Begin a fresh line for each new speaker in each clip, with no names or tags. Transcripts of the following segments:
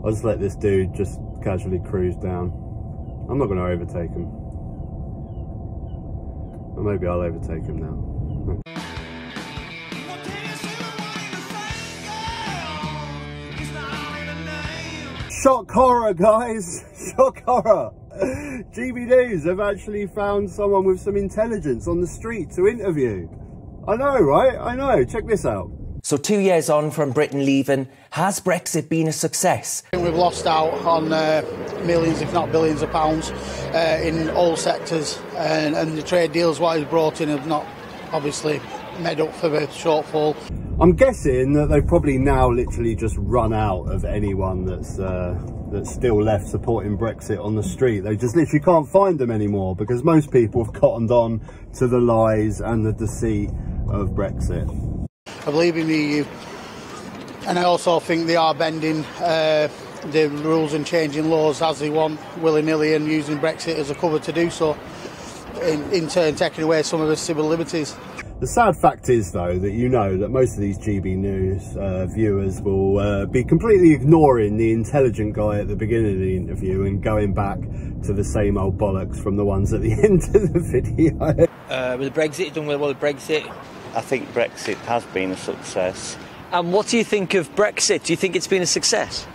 I'll just let this dude just casually cruise down. I'm not going to overtake him. Or maybe I'll overtake him now. Shock horror, guys! Shock horror! GB News have actually found someone with some intelligence on the street to interview. I know, right? I know. Check this out.
So 2 years on from Britain leaving, has Brexit been a success?
I think we've lost out on millions, if not billions of pounds in all sectors, and the trade deals what is brought in have not obviously made up for the shortfall.
I'm guessing that they've probably now literally just run out of anyone that's still left supporting Brexit on the street. They just literally can't find them anymore because most people have cottoned on to the lies and the deceit of Brexit.
I believe in the EU, and I also think they are bending the rules and changing laws as they want, willy-nilly, and using Brexit as a cover to do so, in turn taking away some of the civil liberties.
The sad fact is, though, that you know that most of these GB News viewers will be completely ignoring the intelligent guy at the beginning of the interview and going back to the same old bollocks from the ones at the end of the video.
With Brexit, done well with Brexit.
I think Brexit has been a success.
And what do you think of Brexit? Do you think it's been a success?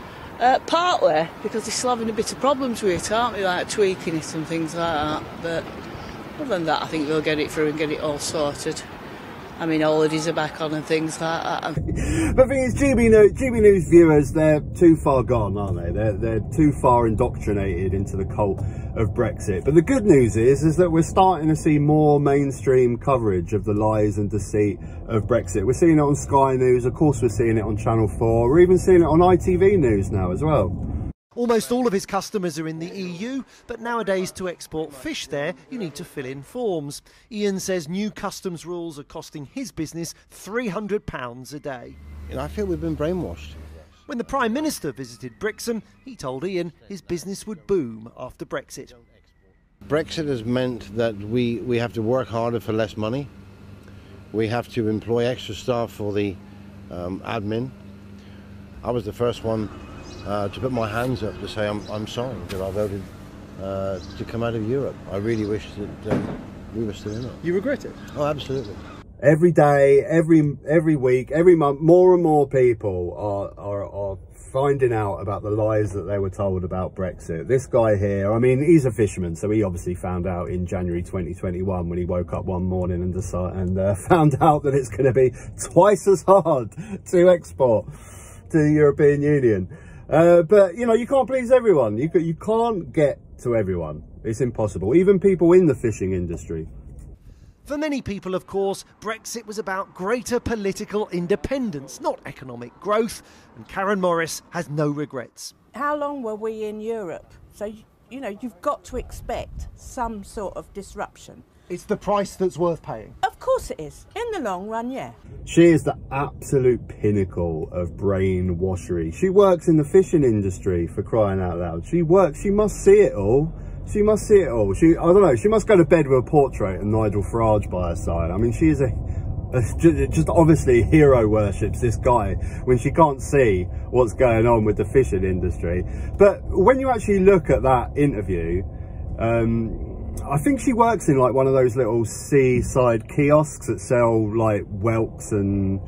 Partly, because they're still having a bit of problems with it, aren't they? Like tweaking it and things like that. But other than that, I think they'll get it through and get it all sorted. I mean, holidays are back on and things like that.
But the thing is, GB News viewers, they're too far gone, aren't they? They're too far indoctrinated into the cult of Brexit. But the good news is that we're starting to see more mainstream coverage of the lies and deceit of Brexit. We're seeing it on Sky News, of course we're seeing it on Channel 4, we're even seeing it on ITV News now as well.
Almost all of his customers are in the EU, but nowadays to export fish there, you need to fill in forms. Ian says new customs rules are costing his business £300 a day.
I feel we've been brainwashed.
When the Prime Minister visited Brixham, he told Ian his business would boom after Brexit.
Brexit has meant that we have to work harder for less money. We have to employ extra staff for the admin. I was the first one to put my hands up to say I'm sorry that I voted to come out of Europe. I really wish that we were still in it.
You regret it?
Oh, absolutely.
Every day, every week, every month, more and more people are finding out about the lies that they were told about Brexit. This guy here, I mean, he's a fisherman, so he obviously found out in January 2021 when he woke up one morning and found out that it's going to be twice as hard to export to the European Union. But, you know, you can't please everyone. You can't get to everyone. It's impossible. Even people in the fishing industry.
For many people, of course, Brexit was about greater political independence, not economic growth. And Karen Morris has no regrets.
How long were we in Europe? So, you know, you've got to expect some sort of disruption.
It's the price that's worth paying.
Of course it is. In the long run, yeah.
She is the absolute pinnacle of brainwashery. She works in the fishing industry, for crying out loud. She must see it all. She must see it all. I don't know, she must go to bed with a portrait of Nigel Farage by her side. I mean, she is just obviously hero worships this guy when she can't see what's going on with the fishing industry. But when you actually look at that interview, I think she works in like one of those little seaside kiosks that sell like whelks and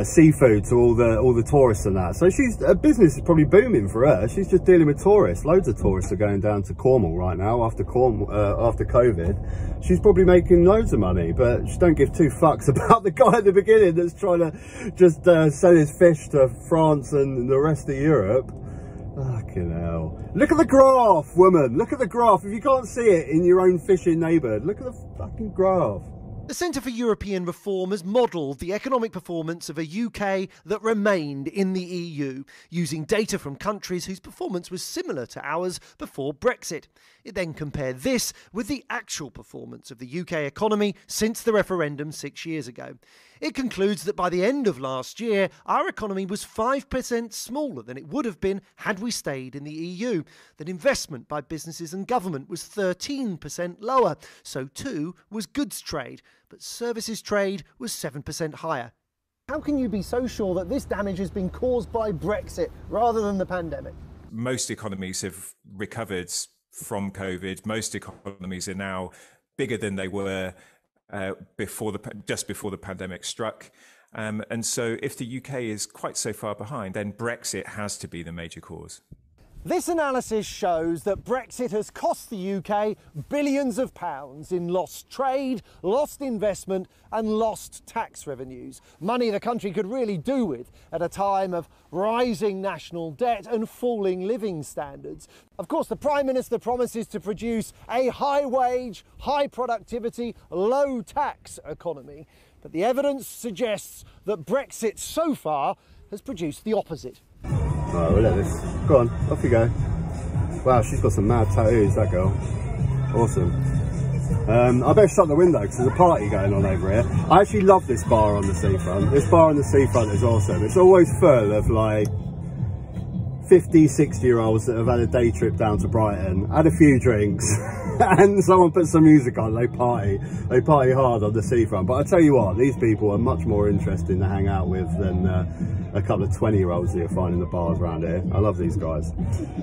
seafood to all the tourists and that. So her business is probably booming for her. She's just dealing with tourists. Loads of tourists are going down to Cornwall right now after COVID. She's probably making loads of money, but she don't give two fucks about the guy at the beginning that's trying to just sell his fish to France and the rest of Europe. Fucking hell. Look at the graph, woman. Look at the graph. If you can't see it in your own fishing neighbourhood, look at the fucking graph.
The Centre for European Reform has modelled the economic performance of a UK that remained in the EU, using data from countries whose performance was similar to ours before Brexit. It then compared this with the actual performance of the UK economy since the referendum 6 years ago. It concludes that by the end of last year, our economy was 5% smaller than it would have been had we stayed in the EU, that investment by businesses and government was 13% lower, so too was goods trade, but services trade was 7% higher. How can you be so sure that this damage has been caused by Brexit rather than the pandemic?
Most economies have recovered from COVID. Most economies are now bigger than they were just before the pandemic struck. And so if the UK is quite so far behind, then Brexit has to be the major cause.
This analysis shows that Brexit has cost the UK billions of pounds in lost trade, lost investment and lost tax revenues. Money the country could really do with at a time of rising national debt and falling living standards. Of course, the Prime Minister promises to produce a high wage, high productivity, low tax economy. But the evidence suggests that Brexit so far has produced the opposite.
Right, we'll let this. Go on, off you go. Wow, she's got some mad tattoos, that girl. Awesome. I better shut the window because there's a party going on over here. I actually love this bar on the seafront. This bar on the seafront is awesome. It's always full of like 50, 60-year-olds that have had a day trip down to Brighton, had a few drinks, and someone puts some music on. They party hard on the seafront. But I tell you what, these people are much more interesting to hang out with than a couple of 20-year-olds that you'll find in the bars around here. I love these guys.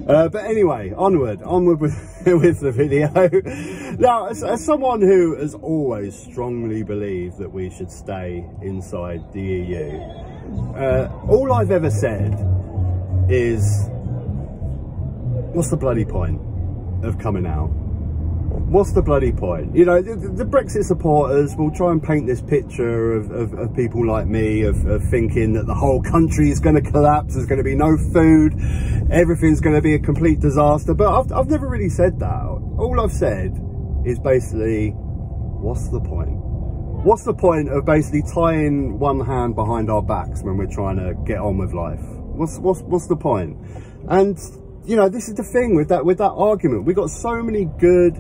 But anyway, onward with the video. Now, as someone who has always strongly believed that we should stay inside the EU, all I've ever said is, what's the bloody point of coming out? What's the bloody point? You know, the Brexit supporters will try and paint this picture of people like me of thinking that the whole country is going to collapse, there's going to be no food, everything's going to be a complete disaster. But I've never really said that. All I've said is basically, what's the point? What's the point of basically tying one hand behind our backs when we're trying to get on with life? What's the point? And you know, this is the thing with that argument. We've got so many good,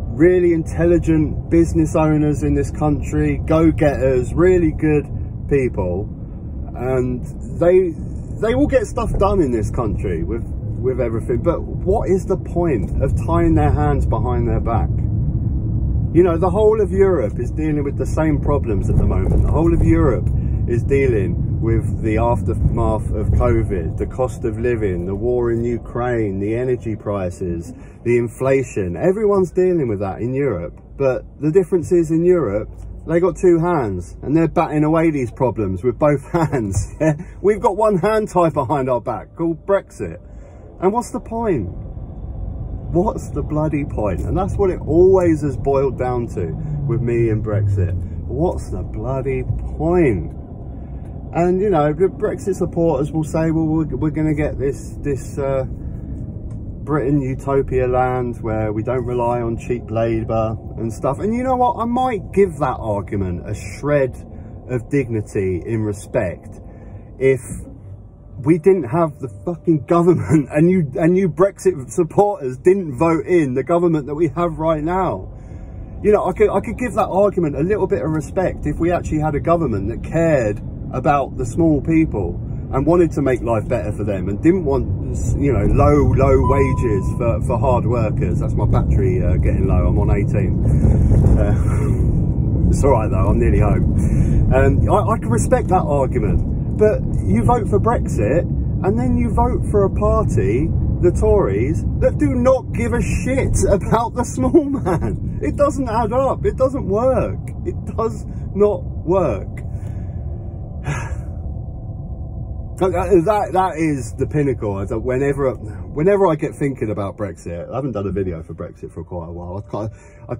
really intelligent business owners in this country, go-getters, really good people, and they will get stuff done in this country with everything. But what is the point of tying their hands behind their back? You know, the whole of Europe is dealing with the same problems at the moment. The whole of Europe is dealing with the aftermath of COVID, the cost of living, the war in Ukraine, the energy prices, the inflation. Everyone's dealing with that in Europe. But the difference is, in Europe, they got two hands and they're batting away these problems with both hands. We've got one hand tied behind our back called Brexit. And what's the point? What's the bloody point? And that's what it always has boiled down to with me and Brexit. What's the bloody point? And you know, the Brexit supporters will say, well, we're going to get this Britain utopia land where we don't rely on cheap labour and stuff. And you know what? I might give that argument a shred of dignity in respect if we didn't have the fucking government and you Brexit supporters didn't vote in the government that we have right now. You know, I could give that argument a little bit of respect if we actually had a government that cared about the small people and wanted to make life better for them and didn't want, you know, low wages for hard workers. That's my battery getting low. I'm on 18. It's all right though, I'm nearly home. I can respect that argument, but you vote for Brexit and then you vote for a party, the Tories, that do not give a shit about the small man. It doesn't add up. It doesn't work. It does not work. That is the pinnacle. Whenever I get thinking about Brexit, I haven't done a video for Brexit for quite a while. I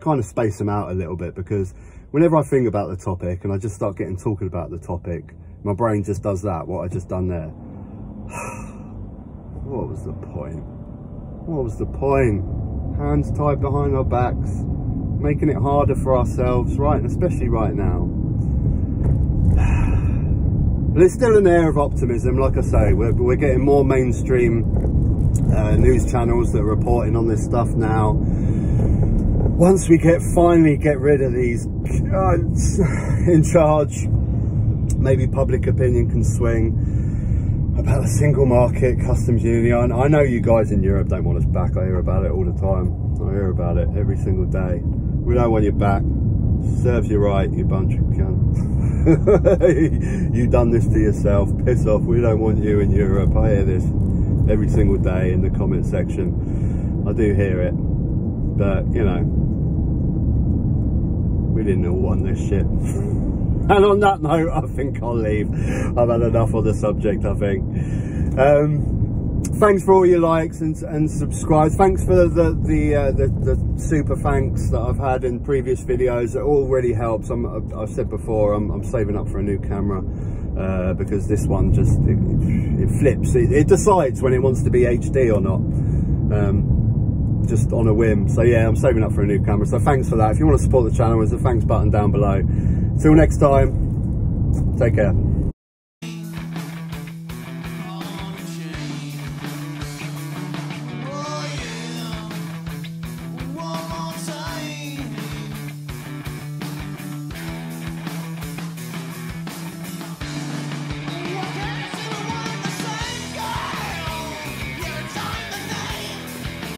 kind of space them out a little bit, because whenever I think about the topic and I just start talking about the topic, my brain just does that, what I just done there. What was the point? What was the point? Hands tied behind our backs, making it harder for ourselves, right? Especially right now. But there's still an air of optimism. Like I say, we're getting more mainstream news channels that are reporting on this stuff now. Once we finally get rid of these cunts in charge, maybe public opinion can swing about the single market, customs union. I know you guys in Europe don't want us back. I hear about it all the time. I hear about it every single day. We don't want you back. Serves you right, you bunch of cunts. You done this to yourself, piss off, we don't want you in Europe. I hear this every single day in the comment section. I do hear it, but you know, we didn't all want this shit. And on that note, I think I'll leave. I've had enough on the subject, I think. Thanks for all your likes and subscribes. Thanks for the super thanks that I've had in previous videos. It all really helps. I've said before, I'm saving up for a new camera because this one just it flips. It decides when it wants to be HD or not, just on a whim. So yeah, I'm saving up for a new camera. So thanks for that. If you want to support the channel, there's a thanks button down below. Till next time, take care.